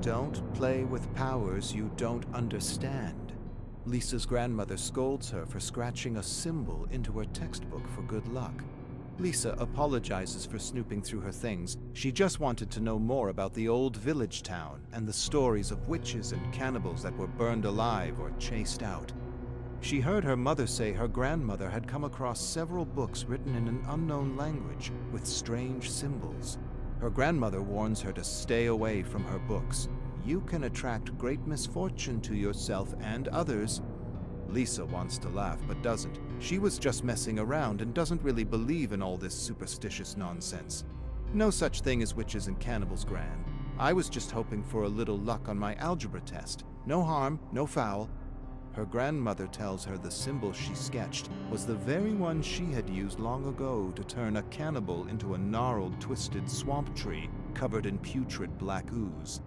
Don't play with powers you don't understand. Lisa's grandmother scolds her for scratching a symbol into her textbook for good luck. Lisa apologizes for snooping through her things. She just wanted to know more about the old village town and the stories of witches and cannibals that were burned alive or chased out. She heard her mother say her grandmother had come across several books written in an unknown language with strange symbols. Her grandmother warns her to stay away from her books. You can attract great misfortune to yourself and others. Lisa wants to laugh but doesn't. She was just messing around and doesn't really believe in all this superstitious nonsense. No such thing as witches and cannibals, Gran. I was just hoping for a little luck on my algebra test. No harm, no foul. Her grandmother tells her the symbol she sketched was the very one she had used long ago to turn a cannibal into a gnarled, twisted swamp tree covered in putrid black ooze.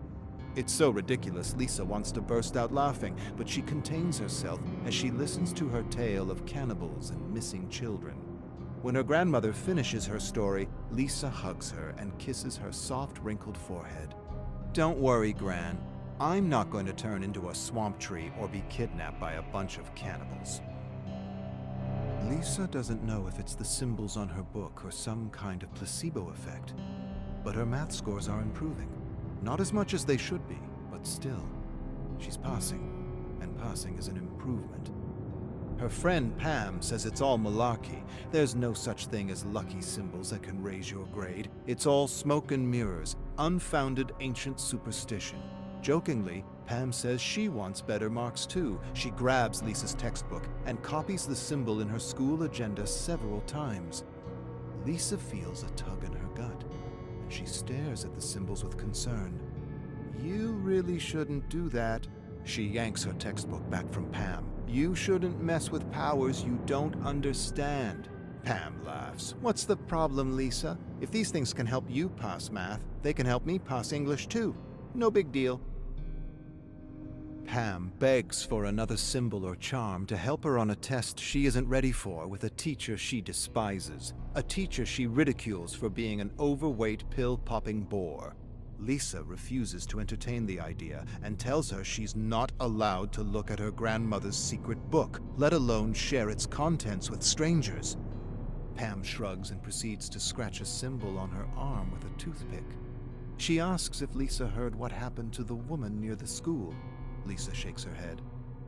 It's so ridiculous, Lisa wants to burst out laughing, but she contains herself as she listens to her tale of cannibals and missing children. When her grandmother finishes her story, Lisa hugs her and kisses her soft, wrinkled forehead. Don't worry, Gran. I'm not going to turn into a swamp tree or be kidnapped by a bunch of cannibals. Lisa doesn't know if it's the symbols on her book or some kind of placebo effect, but her math scores are improving. Not as much as they should be, but still. She's passing, and passing is an improvement. Her friend Pam says it's all malarkey. There's no such thing as lucky symbols that can raise your grade. It's all smoke and mirrors, unfounded ancient superstition. Jokingly, Pam says she wants better marks too. She grabs Lisa's textbook and copies the symbol in her school agenda several times. Lisa feels a tug in her gut, and she stares at the symbols with concern. You really shouldn't do that. She yanks her textbook back from Pam. You shouldn't mess with powers you don't understand. Pam laughs. What's the problem, Lisa? If these things can help you pass math, they can help me pass English too. No big deal. Pam begs for another symbol or charm to help her on a test she isn't ready for with a teacher she despises, a teacher she ridicules for being an overweight pill-popping bore. Lisa refuses to entertain the idea and tells her she's not allowed to look at her grandmother's secret book, let alone share its contents with strangers. Pam shrugs and proceeds to scratch a symbol on her arm with a toothpick. She asks if Lisa heard what happened to the woman near the school. Lisa shakes her head.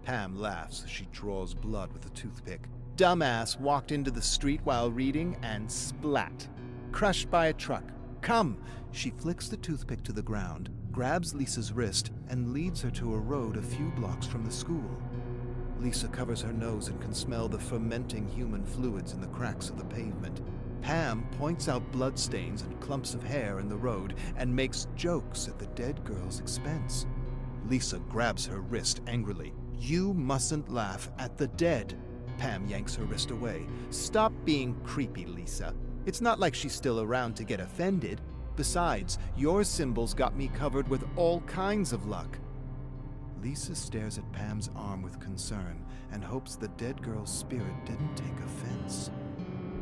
Pam laughs as she draws blood with a toothpick. Dumbass walked into the street while reading and splat. Crushed by a truck. Come! She flicks the toothpick to the ground, grabs Lisa's wrist, and leads her to a road a few blocks from the school. Lisa covers her nose and can smell the fermenting human fluids in the cracks of the pavement. Pam points out bloodstains and clumps of hair in the road and makes jokes at the dead girl's expense. Lisa grabs her wrist angrily. You mustn't laugh at the dead. Pam yanks her wrist away. Stop being creepy, Lisa. It's not like she's still around to get offended. Besides, your symbols got me covered with all kinds of luck. Lisa stares at Pam's arm with concern and hopes the dead girl's spirit didn't take offense.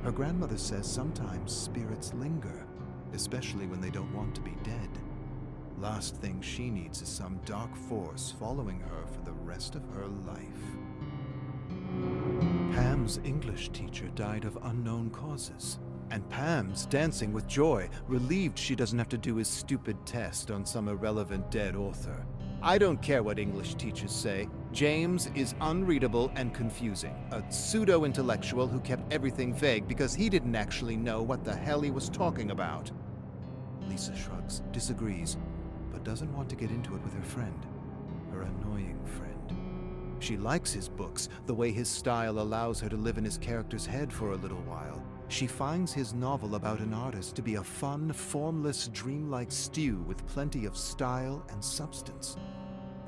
Her grandmother says sometimes spirits linger, especially when they don't want to be dead. Last thing she needs is some dark force following her for the rest of her life. Pam's English teacher died of unknown causes, and Pam's dancing with joy, relieved she doesn't have to do his stupid test on some irrelevant dead author. I don't care what English teachers say. James is unreadable and confusing, a pseudo-intellectual who kept everything vague because he didn't actually know what the hell he was talking about. Lisa shrugs, disagrees, but doesn't want to get into it with her friend, her annoying friend. She likes his books, the way his style allows her to live in his character's head for a little while. She finds his novel about an artist to be a fun, formless, dreamlike stew with plenty of style and substance.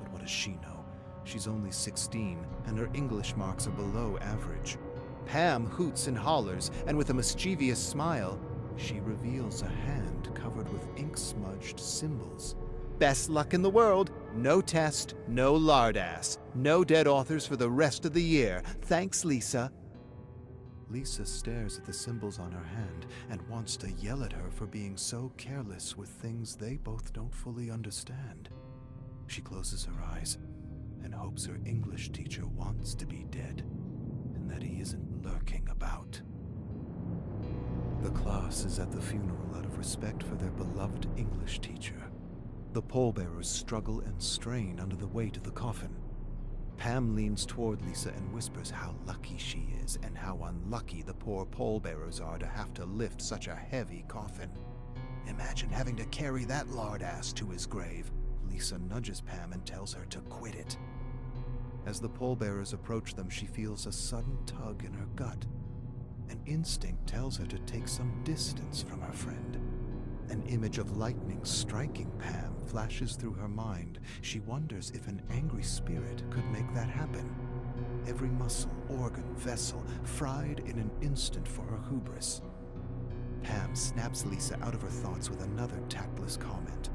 But what does she know? She's only 16, and her English marks are below average. Pam hoots and hollers, and with a mischievous smile, she reveals a hand covered with ink-smudged symbols. Best luck in the world. No test, no lardass, no dead authors for the rest of the year. Thanks, Lisa. Lisa stares at the symbols on her hand and wants to yell at her for being so careless with things they both don't fully understand. She closes her eyes and hopes her English teacher wants to be dead and that he isn't lurking about. The class is at the funeral out of respect for their beloved English teacher. The pallbearers struggle and strain under the weight of the coffin. Pam leans toward Lisa and whispers how lucky she is and how unlucky the poor pallbearers are to have to lift such a heavy coffin. Imagine having to carry that lard ass to his grave. Lisa nudges Pam and tells her to quit it. As the pallbearers approach them, she feels a sudden tug in her gut. An instinct tells her to take some distance from her friend. An image of lightning striking Pam flashes through her mind. She wonders if an angry spirit could make that happen. Every muscle, organ, vessel fried in an instant for her hubris. Pam snaps Lisa out of her thoughts with another tactless comment.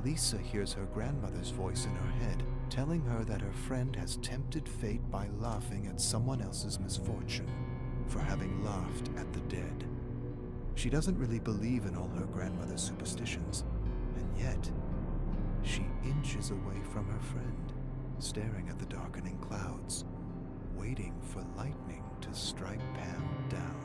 Lisa hears her grandmother's voice in her head, telling her that her friend has tempted fate by laughing at someone else's misfortune, for having laughed at the dead. She doesn't really believe in all her grandmother's superstitions, and yet she inches away from her friend, staring at the darkening clouds, waiting for lightning to strike Pam down.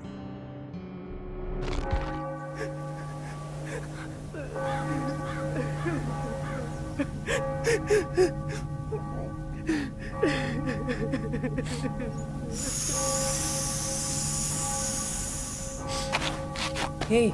Hey.